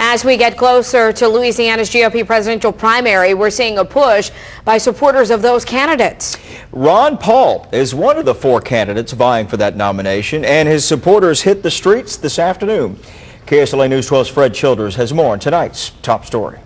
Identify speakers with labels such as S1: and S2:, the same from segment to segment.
S1: As we get closer to Louisiana's GOP presidential primary, we're seeing a push by supporters of those candidates.
S2: Ron Paul is one of the 4 candidates vying for that nomination, and his supporters hit the streets this afternoon. KSLA News 12's Fred Childers has more on tonight's top story.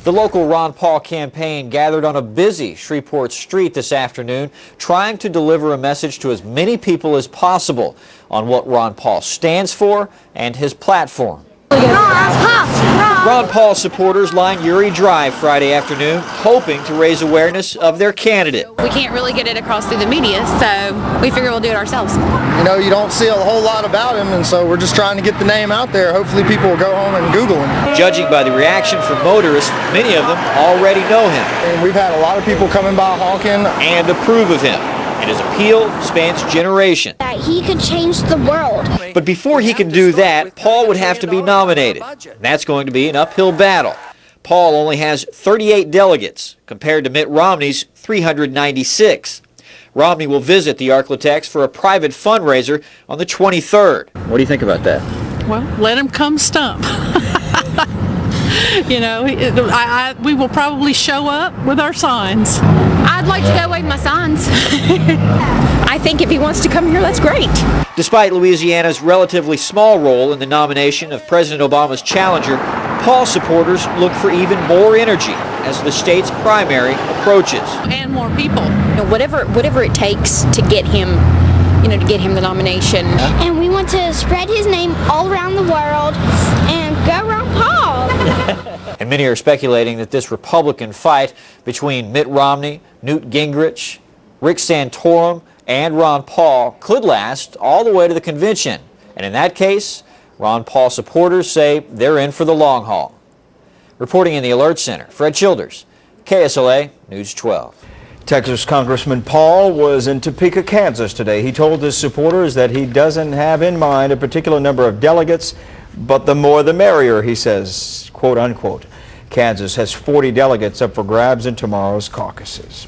S3: The local Ron Paul campaign gathered on a busy Shreveport street this afternoon, trying to deliver a message to as many people as possible on what Ron Paul stands for and his platform. Ron Paul supporters lined Youree Drive Friday afternoon, hoping to raise awareness of their candidate.
S4: We can't really get it across through the media, so we figure we'll do it ourselves.
S5: You know, you don't see a whole lot about him, and so we're just trying to get the name out there. Hopefully people will go home and Google him.
S3: Judging by the reaction from motorists, many of them already know him.
S5: And we've had a lot of people coming by honking
S3: and approve of him. And his appeal spans generations.
S6: That he could change the world.
S3: But before he can do that, Paul would have to be nominated. That's going to be an uphill battle. Paul only has 38 delegates, compared to Mitt Romney's 396. Romney will visit the Arklatex for a private fundraiser on the 23rd. What do you think about that?
S7: Well, let him come stump. You know, we will probably show up with our signs.
S4: I'd like to go wave my signs. I think if he wants to come here, that's great.
S3: Despite Louisiana's relatively small role in the nomination of President Obama's challenger, Paul supporters look for even more energy as the state's primary approaches.
S7: And more people.
S4: You know, whatever it takes to get him, to get him the nomination.
S6: And we want to spread his name all around the world and go Ron Paul.
S3: And many are speculating that this Republican fight between Mitt Romney, Newt Gingrich, Rick Santorum, and Ron Paul could last all the way to the convention. And in that case, Ron Paul supporters say they're in for the long haul. Reporting in the Alert Center, Fred Childers, KSLA News 12.
S2: Texas Congressman Paul was in Topeka, Kansas today. He told his supporters that he doesn't have in mind a particular number of delegates, but the more the merrier, he says, quote unquote. Kansas has 40 delegates up for grabs in tomorrow's caucuses.